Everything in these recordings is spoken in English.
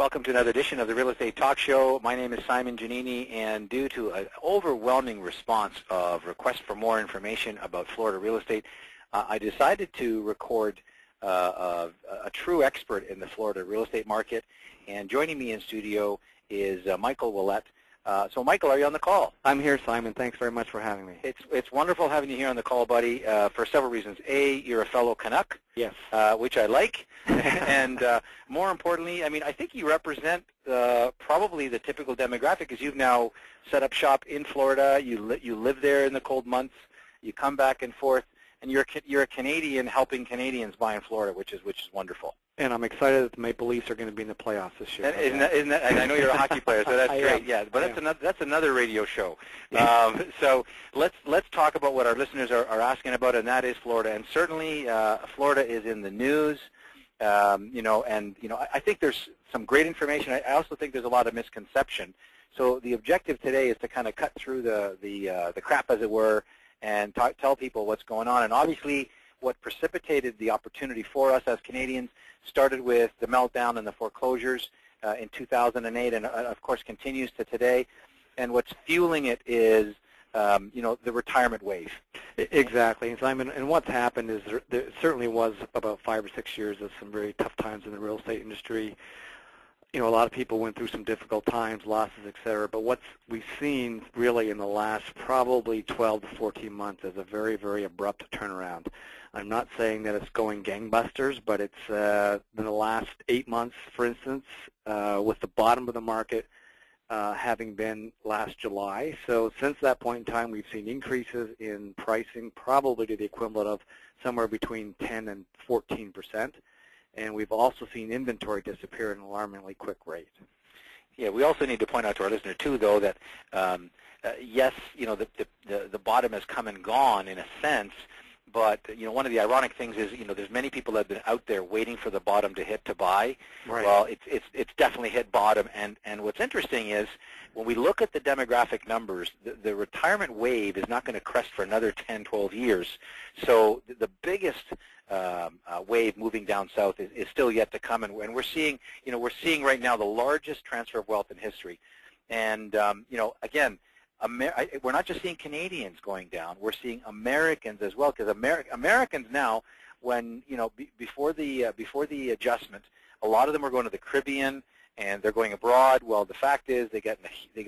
Welcome to another edition of the Real Estate Talk Show. My name is Simon Giannini, and due to an overwhelming response of requests for more information about Florida real estate, I decided to record a true expert in the Florida real estate market. And joining me in studio is Michael Willett. So, Michael, are you on the call? I'm here, Simon. Thanks very much for having me. It's wonderful having you here on the call, buddy, for several reasons. A, you're a fellow Canuck, yes, which I like. And more importantly, I mean, I think you represent probably the typical demographic, because you've now set up shop in Florida. You live there in the cold months. You come back and forth, and you're a Canadian helping Canadians buy in Florida, which is wonderful. And I'm excited that the Maple Leafs are going to be in the playoffs this year. Isn't that, I know you're a hockey player, so that's great. Yeah, but that's another radio show. So let's talk about what our listeners are asking about, and that is Florida. And certainly, Florida is in the news. I think there's some great information. I also think there's a lot of misconception. So the objective today is to kind of cut through the crap, as it were, and tell people what's going on. And obviously, what precipitated the opportunity for us as Canadians started with the meltdown and the foreclosures in 2008, and of course continues to today. And what's fueling it is, the retirement wave. Exactly, Simon. And what's happened is there certainly was about 5 or 6 years of some very tough times in the real estate industry. A lot of people went through some difficult times, losses, et cetera. But what we've seen really in the last probably 12 to 14 months is a very, very abrupt turnaround. I'm not saying that it's going gangbusters, but it's in the last 8 months, for instance, with the bottom of the market having been last July. So since that point in time, we've seen increases in pricing, probably to the equivalent of somewhere between 10 and 14%. And we've also seen inventory disappear at an alarmingly quick rate. Yeah, we also need to point out to our listener, too, though, that yes, the bottom has come and gone in a sense, but one of the ironic things is there's many people that have been out there waiting for the bottom to hit to buy. Right. Well, it's definitely hit bottom, and what's interesting is when we look at the demographic numbers, the retirement wave is not going to crest for another 10, 12 years. So the biggest wave moving down south is still yet to come, and we're seeing right now the largest transfer of wealth in history. And again, we're not just seeing Canadians going down; we're seeing Americans as well. Because Americans now, when before the adjustment, a lot of them are going to the Caribbean and they're going abroad. Well, the fact is they got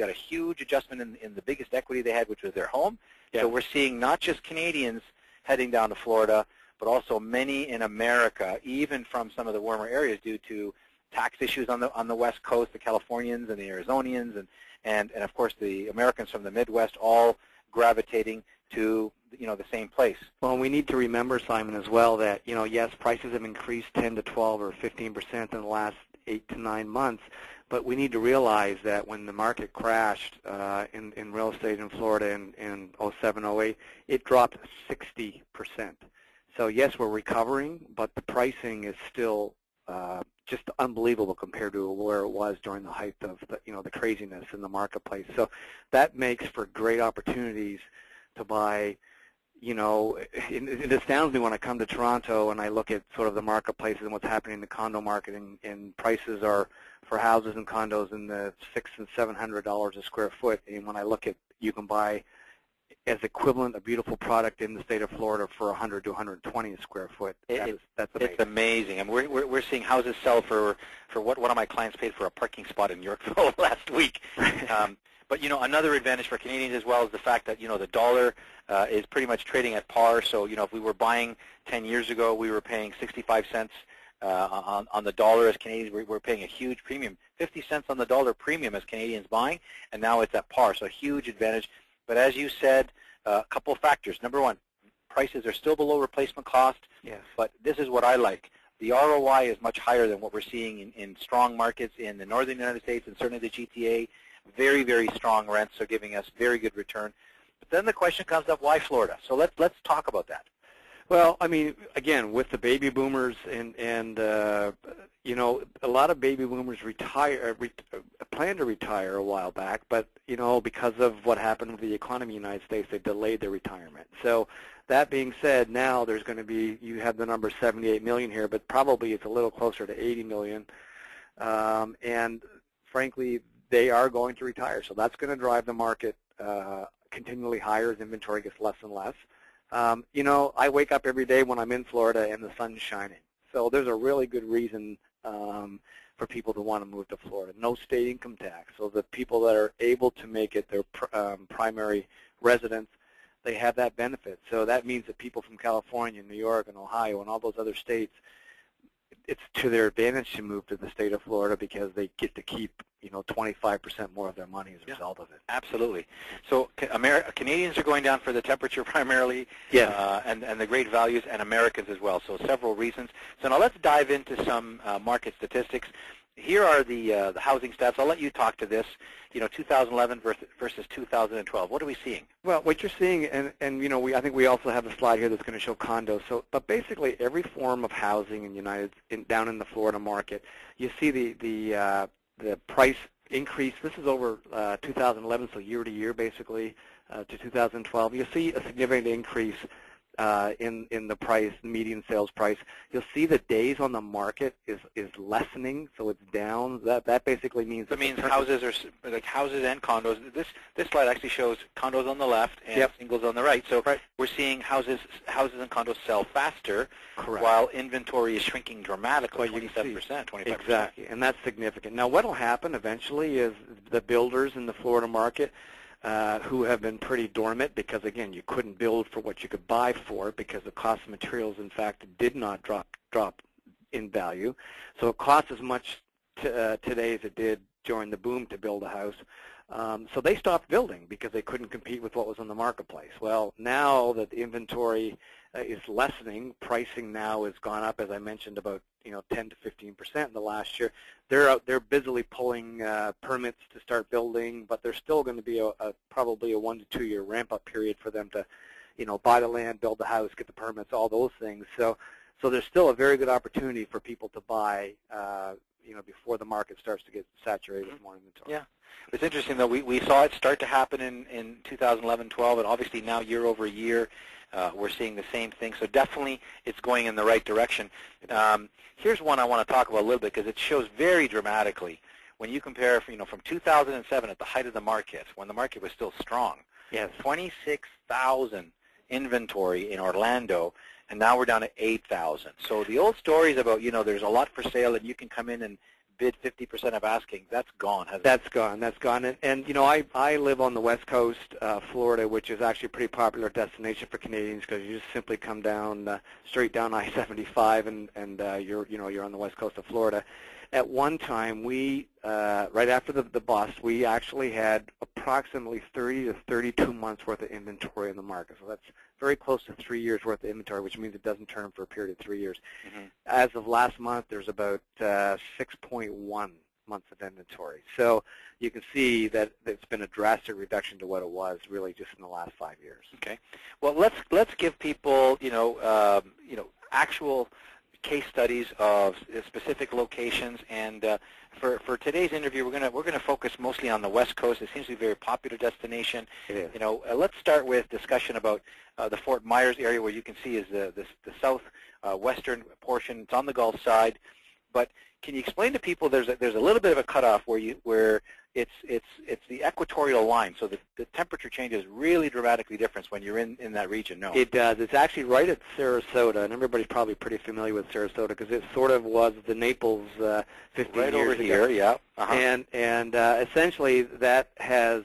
a huge adjustment in the biggest equity they had, which was their home. Yeah. So we're seeing not just Canadians heading down to Florida, but also many in America, even from some of the warmer areas, due to tax issues on the West Coast, the Californians and the Arizonians, and of course the Americans from the Midwest, all gravitating to the same place. Well, we need to remember, Simon, as well that yes, prices have increased 10 to 12 or 15% in the last 8 to 9 months, but we need to realize that when the market crashed in real estate in Florida in 07, 08, it dropped 60%. So yes, we're recovering, but the pricing is still just unbelievable compared to where it was during the height of the craziness in the marketplace. So that makes for great opportunities to buy. It astounds me when I come to Toronto and I look at sort of the marketplaces and what's happening in the condo market, and prices are for houses and condos in the $600 and $700 a square foot. And when I look at, you can buy as equivalent a beautiful product in the state of Florida for $100 to $120 a square foot. That's amazing. It's amazing. I mean, we're seeing houses sell for what one of my clients paid for a parking spot in Yorkville last week. But another advantage for Canadians as well is the fact that the dollar is pretty much trading at par. So if we were buying 10 years ago, we were paying 65 cents on the dollar as Canadians. We're paying a huge premium, 50 cents on the dollar premium as Canadians buying, and now it's at par. So a huge advantage. But as you said, a couple of factors. Number one, prices are still below replacement cost. Yes. But this is what I like. The ROI is much higher than what we're seeing in strong markets in the northern United States and certainly the GTA. Very, very strong rents are giving us very good return. But then the question comes up, why Florida? So let's talk about that. Well, I mean, again, with the baby boomers and a lot of baby boomers planned to retire a while back, but because of what happened with the economy in the United States, they delayed their retirement. So that being said, now there's going to be, you have the number 78 million here, but probably it's a little closer to 80 million and frankly, they are going to retire. So that's going to drive the market continually higher as inventory gets less and less. You know, I wake up every day when I'm in Florida and the sun's shining. So there's a really good reason for people to want to move to Florida. No state income tax. So the people that are able to make it their primary residence, they have that benefit. So that means that people from California, New York, and Ohio, and all those other states, it's to their advantage to move to the state of Florida because they get to keep, you know, 25% more of their money as a result of it. Absolutely. So Canadians are going down for the temperature primarily, yes. And the great values, and Americans as well. So several reasons. So now let's dive into some market statistics. Here are the housing stats. I'll let you talk to this. You know, 2011 versus 2012. What are we seeing? Well, what you're seeing, and you know, I think we also have a slide here that's going to show condos. So, but basically, every form of housing down in the Florida market, you see the price increase. This is over 2011, so year to year, basically, to 2012. You'll see a significant increase in the price, the median sales price. You'll see the days on the market is lessening, so it's down. That basically means that means houses are like houses and condos. This slide actually shows condos on the left and singles on the right. So we're seeing houses and condos sell faster, while inventory is shrinking dramatically, 27%, 25%. Exactly, and that's significant. Now, what will happen eventually is the builders in the Florida market, who have been pretty dormant because, again, you couldn't build for what you could buy for because the cost of materials, in fact, did not drop in value. So it costs as much today as it did during the boom to build a house. So they stopped building because they couldn't compete with what was on the marketplace. Well, now that the inventory is lessening, pricing now has gone up, as I mentioned, about 10 to 15% in the last year. They're busily pulling permits to start building, but there's still going to be probably a 1 to 2 year ramp-up period for them to, buy the land, build the house, get the permits, all those things. So there's still a very good opportunity for people to buy, before the market starts to get saturated with more inventory. Yeah. It's interesting, though. We saw it start to happen in 2011-12, and obviously now year over year we're seeing the same thing. So definitely it's going in the right direction. Here's one I want to talk about a little bit because it shows very dramatically when you compare, from 2007 at the height of the market, when the market was still strong. Yes. 26,000 inventory in Orlando, and now we're down to 8,000. So the old stories about, there's a lot for sale and you can come in and bid 50% of asking, that's gone, hasn't it? That's gone. And I live on the West Coast, Florida, which is actually a pretty popular destination for Canadians because you just simply come down, straight down I-75 and you're on the West Coast of Florida. At one time, we, right after the bust, we actually had approximately 30 to 32 months worth of inventory in the market. So that's very close to 3 years worth of inventory, which means it doesn't turn for a period of 3 years. Mm-hmm. As of last month, there's about 6.1 months of inventory. So you can see that it's been a drastic reduction to what it was really just in the last 5 years. Okay. Well, let's give people actual case studies of specific locations, and for today's interview, we're gonna focus mostly on the West Coast. It seems to be a very popular destination. It is. Let's start with discussion about the Fort Myers area, where you can see is the south western portion. It's on the Gulf side, but can you explain to people there's a little bit of a cutoff where it's the equatorial line, so the temperature changes really dramatically different when you're in that region. No, it does. It's actually right at Sarasota, and everybody's probably pretty familiar with Sarasota because it sort of was the Naples 15 right years over ago. Here, yeah. Uh-huh. And essentially that has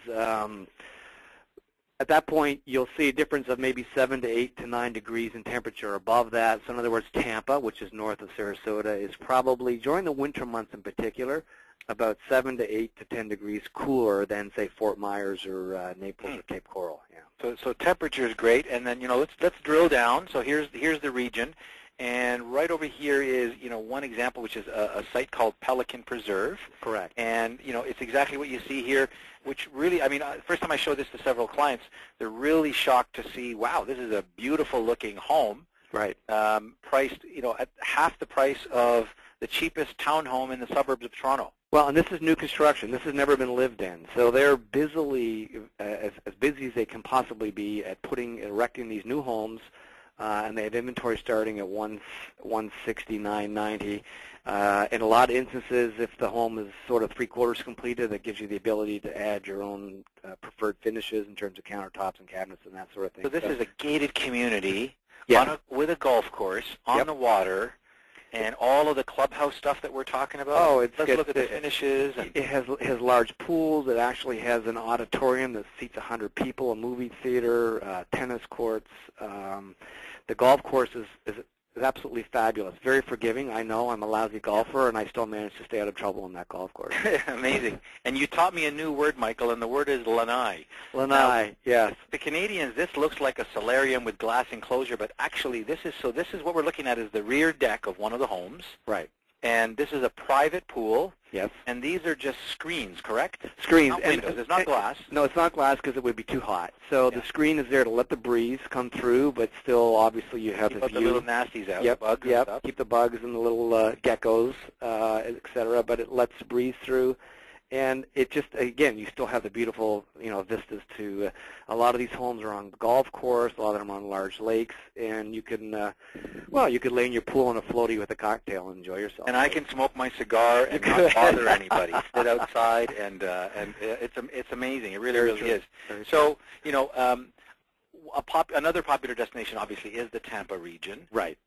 at that point you'll see a difference of maybe 7 to 8 to 9 degrees in temperature above that. So in other words, Tampa, which is north of Sarasota, is probably during the winter months in particular about 7 to 8 to 10 degrees cooler than, say, Fort Myers or Naples or Cape Coral. Yeah. So temperature is great, and then let's drill down. So here's the region, and right over here is one example, which is a site called Pelican Preserve. Correct. And it's exactly what you see here, which really, first time I showed this to several clients, they're really shocked to see, wow, this is a beautiful looking home. Right. Priced at half the price of the cheapest townhome in the suburbs of Toronto. Well, and this is new construction. This has never been lived in. So they're busily, as busy as they can possibly be at erecting these new homes and they have inventory starting at $169.90. In a lot of instances, if the home is sort of three-quarters completed, that gives you the ability to add your own preferred finishes in terms of countertops and cabinets and that sort of thing. So this is a gated community Yeah. with a golf course on Yep. the water, and all of the clubhouse stuff that we're talking about. Oh, let's look at the finishes. And It has large pools. It actually has an auditorium that seats 100 people, a movie theater, tennis courts. The golf course is absolutely fabulous. Very forgiving. I know I'm a lousy golfer, and I still manage to stay out of trouble on that golf course. Amazing. And you taught me a new word, Michael, and the word is lanai. Lanai, yes. The Canadians, this looks like a solarium with glass enclosure, but actually this is what we're looking at is the rear deck of one of the homes. Right. And this is a private pool. Yes. And these are just screens, correct? Screens. Not windows. It's not glass. No, it's not glass because it would be too hot. So the screen is there to let the breeze come through, but still, obviously, you have Keep the the view. little nasties out, Yep, the bugs and yep. stuff. Keep the bugs and the little geckos, et cetera, but it lets the breeze through. And it just, again, you still have the beautiful, vistas to, a lot of these homes are on the golf course, a lot of them are on large lakes, and you can, you could lay in your pool on a floaty with a cocktail and enjoy yourself. And I can smoke my cigar and not bother anybody. Sit outside, and it's amazing. It really, really is. So, another popular destination, obviously, is the Tampa region. Right.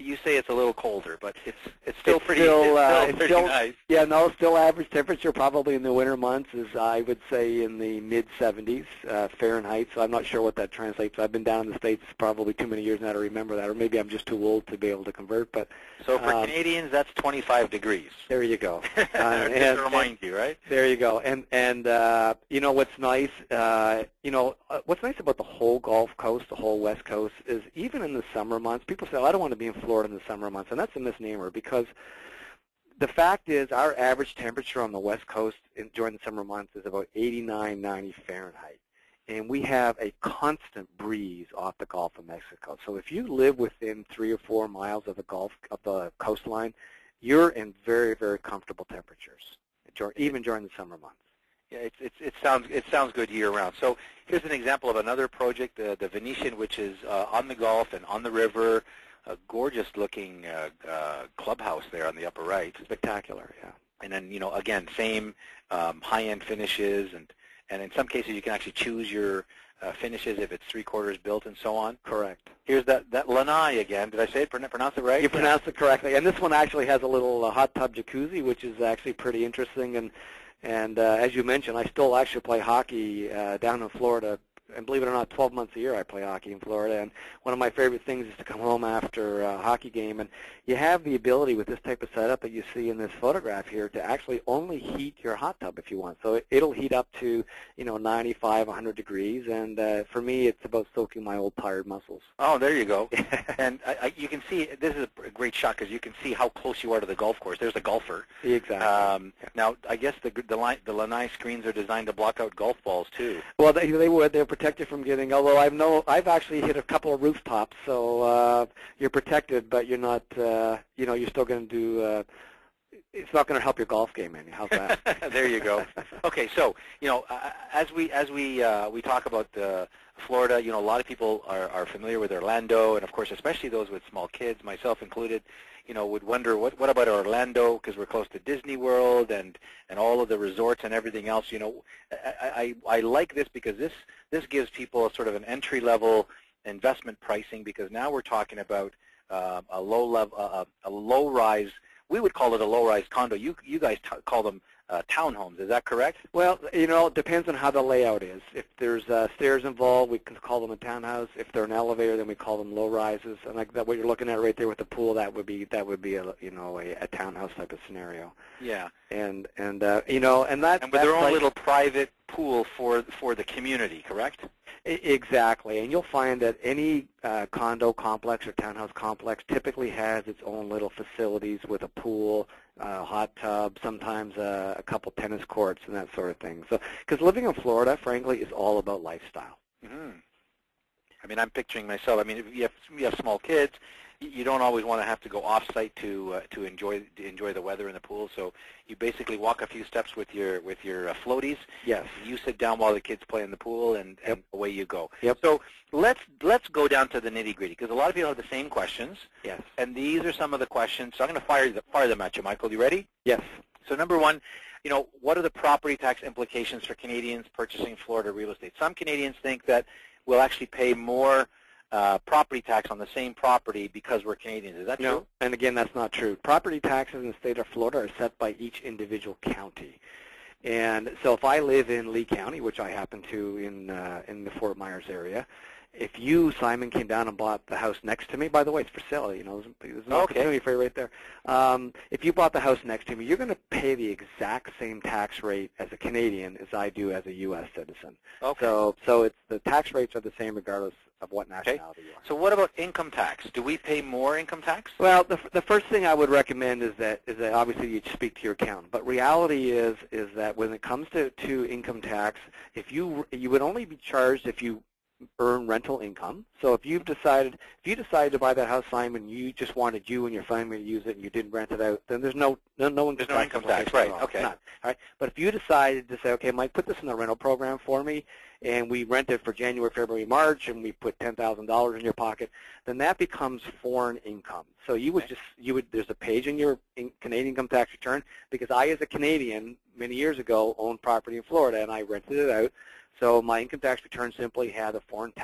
You say it's a little colder, but it's still pretty nice. Yeah, no, still average temperature probably in the winter months is, I would say, in the mid-70s Fahrenheit, so I'm not sure what that translates. I've been down in the States probably too many years now to remember that, or maybe I'm just too old to be able to convert. But so for Canadians, that's 25 degrees. There you go. Just to remind you, right? There you go. And what's nice, what's nice about the whole Gulf Coast, the whole West Coast, is even in the summer months, people say, I don't want to be in Florida in the summer months, and that's a misnomer because the fact is our average temperature on the West Coast during the summer months is about 89, 90 Fahrenheit. And we have a constant breeze off the Gulf of Mexico. So if you live within 3 or 4 miles of the coastline, you're in very, very comfortable temperatures, even during the summer months. Yeah, it sounds good year round. So here's an example of another project, the Venetian, which is on the Gulf and on the river. A gorgeous-looking clubhouse there on the upper right. Spectacular, yeah. And then, again, same high-end finishes, and in some cases you can actually choose your finishes if it's three-quarters built and so on. Correct. Here's that lanai again. Did I say it? Pronounce it right? You pronounced it correctly. And this one actually has a little hot tub jacuzzi, which is actually pretty interesting. And as you mentioned, I still actually play hockey down in Florida. And believe it or not, 12 months a year I play hockey in Florida. And one of my favorite things is to come home after a hockey game. And you have the ability with this type of setup that you see in this photograph here to actually only heat your hot tub if you want. So it'll heat up to, 95, 100 degrees. And for me, it's about soaking my old tired muscles. Oh, there you go. And you can see, this is a great shot because you can see how close you are to the golf course. There's a golfer. Exactly. Now, I guess the lanai screens are designed to block out golf balls, too. Well, they would. They're protected from getting, although I've actually hit a couple of rooftops, so you're protected, but you're not, you're still going to do, it's not going to help your golf game any. How's that? There you go. Okay, so, as we talk about Florida, a lot of people are familiar with Orlando, and of course, especially those with small kids, myself included, would wonder what about Orlando, because we're close to Disney World and all of the resorts and everything else. I like this because this gives people a sort of an entry-level investment pricing, because now we're talking about a low-rise. We would call it a low-rise condo. You guys call them townhomes. Is that correct? Well, it depends on how the layout is. If there's stairs involved, we can call them a townhouse. If they're an elevator, then we call them low rises. And like that, what you're looking at right there with the pool, that would be a townhouse type of scenario. Yeah. And with their own little private pool for the community, correct? Exactly, and you'll find that any condo complex or townhouse complex typically has its own little facilities with a pool, hot tub, sometimes a couple tennis courts and that sort of thing. So, because living in Florida, frankly, is all about lifestyle. Mm-hmm. I mean, I'm picturing myself. I mean, if you have small kids, You don't always want to have to go off-site to enjoy the weather in the pool. So you basically walk a few steps with your floaties. Yes. You sit down while the kids play in the pool, and away you go. Yep. So let's go down to the nitty-gritty, because a lot of people have the same questions. Yes. And these are some of the questions. So I'm going to fire them at you, Michael. You ready? Yes. So number one, what are the property tax implications for Canadians purchasing Florida real estate? Some Canadians think that we'll actually pay more property tax on the same property because we're Canadians. Is that true? No, and again, that's not true. Property taxes in the state of Florida are set by each individual county. And so if I live in Lee County, which I happen to in the Fort Myers area, if you, Simon, came down and bought the house next to me, by the way, it's for sale, there's an opportunity for you right there. If you bought the house next to me, you're going to pay the exact same tax rate as a Canadian as I do as a U.S. citizen. Okay. So it's the tax rates are the same regardless of what nationality you are. So what about income tax? Do we pay more income tax? Well, the first thing I would recommend is that obviously you speak to your accountant. But reality is that when it comes to income tax, if you would only be charged if you earn rental income. So if you decided to buy that house, Simon, you just wanted you and your family to use it, and you didn't rent it out, then there's no income tax. Right? Okay. None. All right. But if you decided to say, okay, Mike, put this in the rental program for me, and we rent it for January, February, March, and we put $10,000 in your pocket, then that becomes foreign income. So there's a page in your Canadian income tax return, because I, as a Canadian, many years ago, owned property in Florida, and I rented it out. So my income tax return simply had a foreign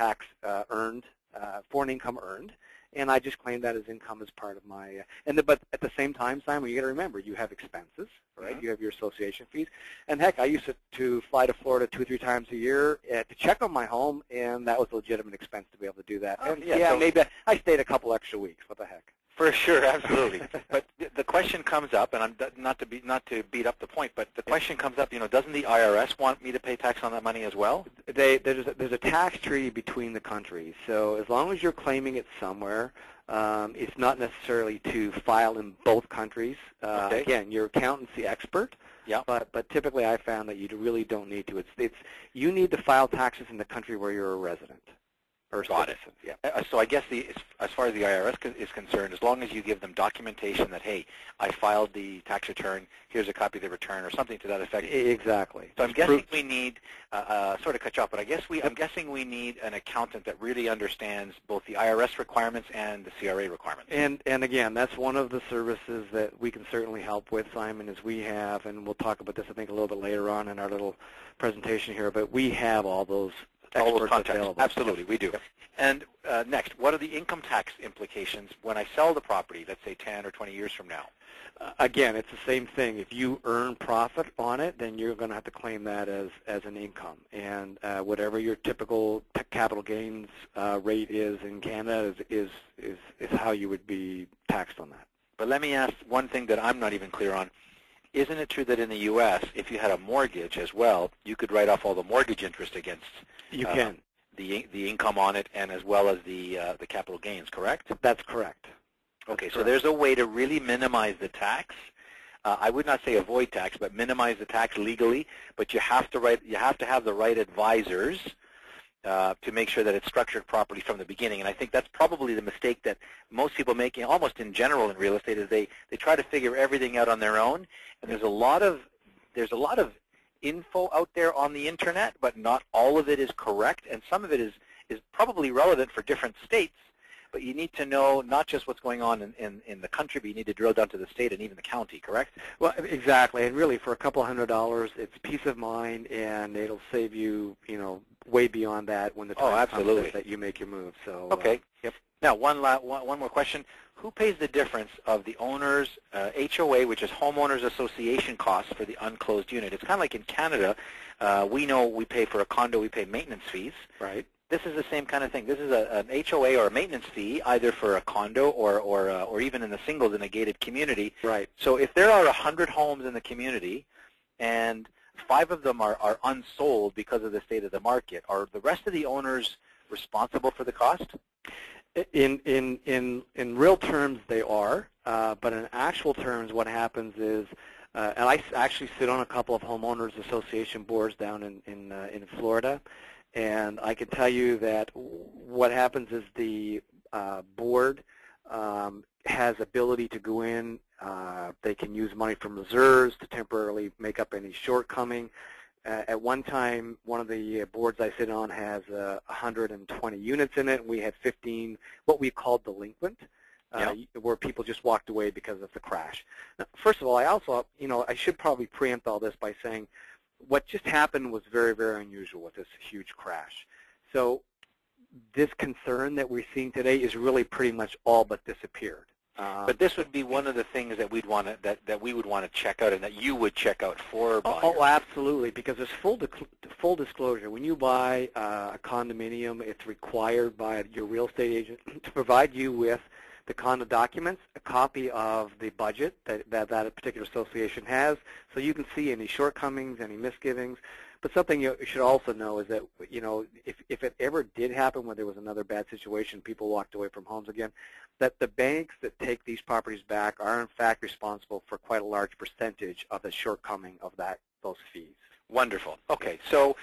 income earned, and I just claimed that as income as part of my. But at the same time, Simon, you got to remember you have expenses, right? Mm-hmm. You have your association fees, and heck, I used to fly to Florida 2 or 3 times a year to check on my home, and that was a legitimate expense to be able to do that. Oh, and so maybe I stayed a couple extra weeks. What the heck? For sure, absolutely. But the question comes up, and I'm not to beat up the point, but the question comes up. Doesn't the IRS want me to pay tax on that money as well? There's a tax treaty between the countries. So as long as you're claiming it somewhere, it's not necessarily to file in both countries. Okay. Again, your accountant's the expert. Yeah. But typically, I found that you really don't need to. You need to file taxes in the country where you're a resident. Got it. Yeah. So I guess as far as the IRS is concerned, as long as you give them documentation that, hey, I filed the tax return, here's a copy of the return, or something to that effect. Exactly. So I'm guessing we need, sort of cut you off, but I'm guessing we need an accountant that really understands both the IRS requirements and the CRA requirements. And again, that's one of the services that we can certainly help with, Simon, is we have, and we'll talk about this, I think, a little bit later on in our little presentation here, but we have all those contacts. Available. Absolutely, we do. And next, what are the income tax implications when I sell the property, let's say 10 or 20 years from now? Again, it's the same thing. If you earn profit on it, then you're going to have to claim that as an income. And whatever your typical capital gains rate is in Canada is how you would be taxed on that. But let me ask one thing that I'm not even clear on. Isn't it true that in the U.S., if you had a mortgage as well, you could write off all the mortgage interest against you can the income on it, and as well as the capital gains, correct? That's correct. Okay, so there's a way to really minimize the tax. I would not say avoid tax, but minimize the tax legally. But you have to have the right advisors to make sure that it's structured properly from the beginning. And I think that's probably the mistake that most people make, almost in general in real estate, is they try to figure everything out on their own. And there's a lot of info out there on the internet, but not all of it is correct, and some of it is probably relevant for different states. But you need to know not just what's going on in the country, but you need to drill down to the state and even the county, correct? Well, exactly. And really, for a couple $100, it's peace of mind, and it'll save you, way beyond that when the time comes that you make your move. So okay. Yep. Now, one more question. Who pays the difference of the owner's HOA, which is Homeowners Association costs for the unclosed unit? It's kind of like in Canada. We know we pay for a condo, we pay maintenance fees. Right. This is the same kind of thing. This is an HOA or a maintenance fee, either for a condo or even in the singles in a gated community. Right. So if there are 100 homes in the community and 5 of them are unsold because of the state of the market, are the rest of the owners responsible for the cost? In real terms, they are, but in actual terms, what happens is, and I actually sit on a couple of homeowners association boards down in Florida, and I can tell you that what happens is the board has ability to go in. They can use money from reserves to temporarily make up any shortcoming. At one time, one of the boards I sit on has 120 units in it. We had 15 what we called delinquent, where people just walked away because of the crash. Now, first of all, I also, I should probably preempt all this by saying what just happened was very, very unusual with this huge crash. So this concern that we're seeing today is really pretty much all but disappeared. But this would be one of the things that we'd want to that we would want to check out, and that you would check out for buyers. Oh, absolutely, because there's full disclosure. When you buy a condominium, it's required by your real estate agent to provide you with the condo documents, a copy of the budget that particular association has, so you can see any shortcomings, any misgivings. But something you should also know is that, if it ever did happen where there was another bad situation, people walked away from homes again, that the banks that take these properties back are in fact responsible for quite a large percentage of the shortcoming of those fees. Wonderful. Okay, so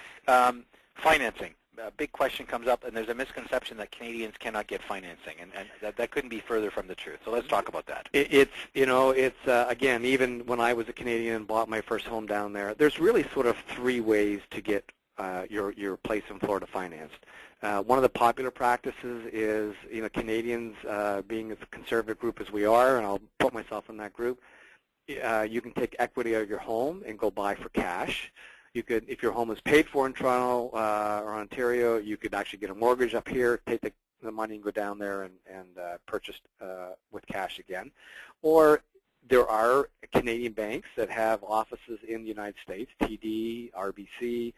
financing. A big question comes up, and there's a misconception that Canadians cannot get financing, and that couldn't be further from the truth. So let's talk about that. Again, even when I was a Canadian and bought my first home down there, there's really sort of three ways to get your place in Florida financed. One of the popular practices is, Canadians, being as a conservative group as we are, and I'll put myself in that group, you can take equity out of your home and go buy for cash. You could, if your home is paid for in Toronto or Ontario, you could actually get a mortgage up here, take the money and go down there and purchase with cash again. Or there are Canadian banks that have offices in the United States, TD, RBC.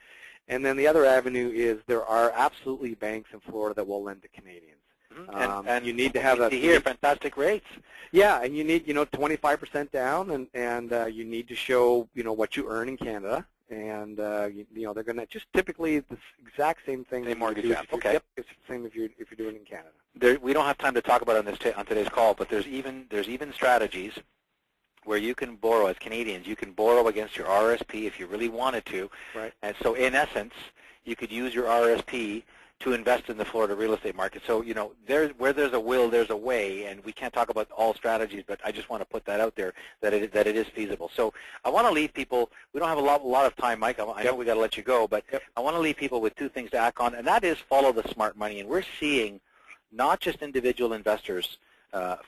And then the other avenue is there are absolutely banks in Florida that will lend to Canadians. And you need to have fantastic rates. Yeah, and you need 25% down, and you need to show what you earn in Canada. And they're going to just typically the exact same thing. Same mortgage app. Okay. Yep, it's the same if you're doing it in Canada. We don't have time to talk about it on today's call, but there's even strategies where you can borrow as Canadians. You can borrow against your RSP if you really wanted to. Right. And so in essence, you could use your RSP to invest in the Florida real estate market. So, where there's a will, there's a way, and we can't talk about all strategies, but I just want to put that out there, that it is feasible. So I want to leave people, we don't have a lot of time, Mike, I know we got to let you go, but I want to leave people with two things to act on, and that is follow the smart money. And we're seeing not just individual investors,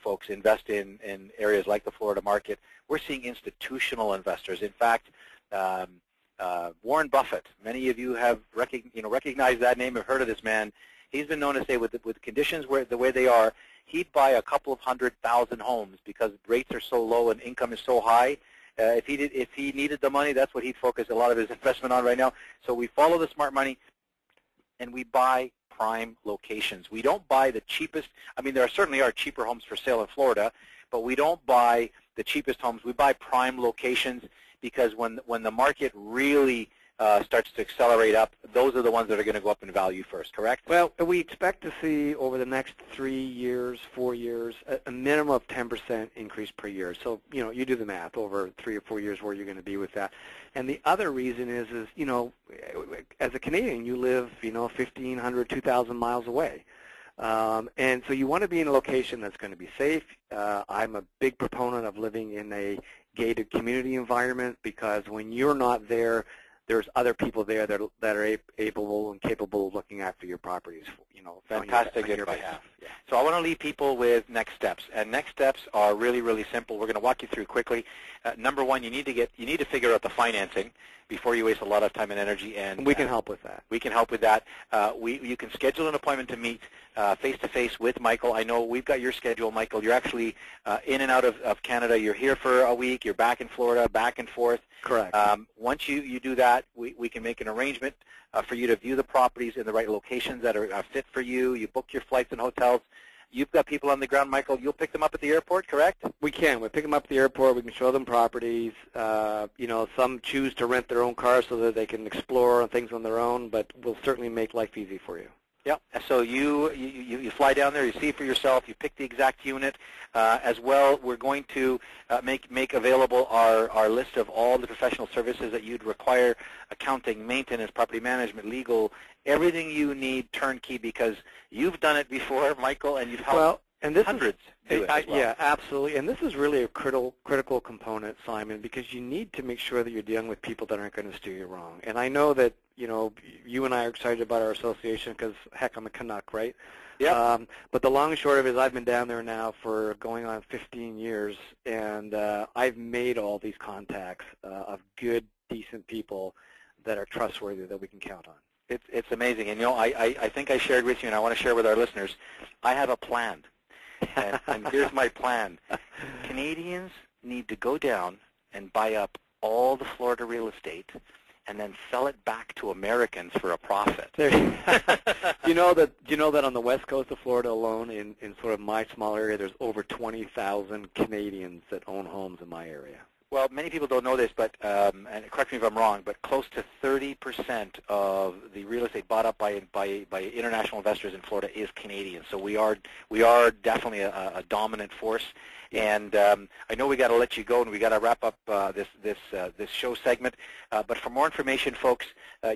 folks, invest in areas like the Florida market. We're seeing institutional investors. In fact, Warren Buffett, many of you have recognized that name, have heard of this man. He's been known to say with conditions the way they are, he'd buy a couple of 100,000 homes because rates are so low and income is so high. If he needed the money, that's what he'd focus a lot of his investment on right now. So we follow the smart money, and we buy prime locations. We don't buy the cheapest. I mean, there certainly are cheaper homes for sale in Florida, but we don't buy the cheapest homes. We buy prime locations, because when the market really starts to accelerate up, those are the ones that are going to go up in value first, correct? Well, we expect to see over the next 3 years, 4 years, a minimum of 10% increase per year. So, you do the math over 3 or 4 years where you're going to be with that. And the other reason is as a Canadian, you live, 1,500, 2,000 miles away. And so you want to be in a location that's going to be safe. I'm a big proponent of living in a gated community environment, because when you're not there, there's other people there that are able and capable of looking after your properties. Fantastic advice. Yeah. So I want to leave people with next steps, and next steps are really, really simple. We're going to walk you through quickly. Number one, you need to figure out the financing before you waste a lot of time and energy. And we can help with that. We can help with that. You can schedule an appointment to meet face-to-face with Michael. I know we've got your schedule, Michael. You're actually in and out of Canada. You're here for a week. You're back in Florida, back and forth. Correct. Once you do that, we can make an arrangement for you to view the properties in the right locations that are fit for you. You book your flights and hotels. You've got people on the ground, Michael. You'll pick them up at the airport, correct? We can. We pick them up at the airport. We can show them properties. Some choose to rent their own cars so that they can explore things on their own, but we'll certainly make life easy for you. Yeah. So you fly down there, you see for yourself, you pick the exact unit. As well, we're going to make available our list of all the professional services that you'd require: accounting, maintenance, property management, legal, everything you need turnkey, because you've done it before, Michael, and you've helped And this hundreds do it as well. Yeah, absolutely. And this is really a critical component, Simon, because you need to make sure that you're dealing with people that aren't going to steer you wrong. And I know that, you know, you and I are excited about our association because, heck, I'm a Canuck, right? Yeah. But the long and short of it is I've been down there now for going on 15 years, and I've made all these contacts of good, decent people that are trustworthy that we can count on. It's amazing. And, you know, I think I shared with you, and I want to share with our listeners, I have a plan. And here's my plan. Canadians need to go down and buy up all the Florida real estate and then sell it back to Americans for a profit. You know that on the west coast of Florida alone, in sort of my small area, there's over 20,000 Canadians that own homes in my area. Well, many people don't know this, but and correct me if I'm wrong, but close to 30% of the real estate bought up by international investors in Florida is Canadian. So we are definitely a dominant force. And I know we got to let you go, and we got to wrap up this show segment. But for more information, folks,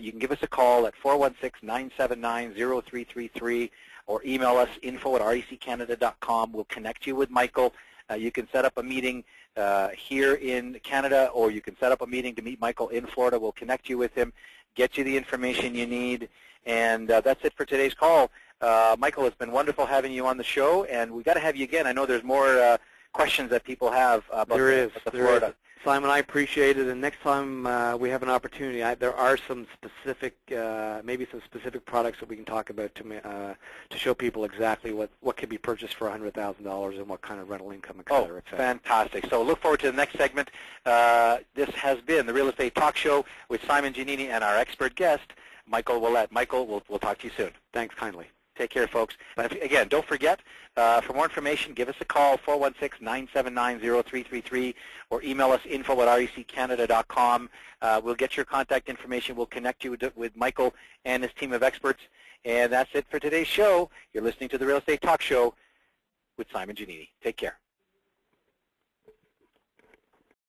you can give us a call at 416-979-0333 or email us info@reccanada.com. We'll connect you with Michael. You can set up a meeting here in Canada, or you can set up a meeting to meet Michael in Florida. We'll connect you with him, get you the information you need, and that's it for today's call. Michael, it's been wonderful having you on the show, and we've got to have you again. I know there's more questions that people have about the Florida. Simon, I appreciate it, and next time we have an opportunity, there are some specific, maybe some specific products that we can talk about to show people exactly what can be purchased for $100,000 and what kind of rental income, et cetera, et cetera. Fantastic. So look forward to the next segment. This has been the Real Estate Talk Show with Simon Giannini and our expert guest, Michael Willett. Michael, we'll talk to you soon. Thanks kindly. Take care, folks. And again, don't forget, for more information, give us a call, 416-979-0333, or email us info@reccanada.com. We'll get your contact information. We'll connect you with Michael and his team of experts. And that's it for today's show. You're listening to the Real Estate Talk Show with Simon Giannini. Take care.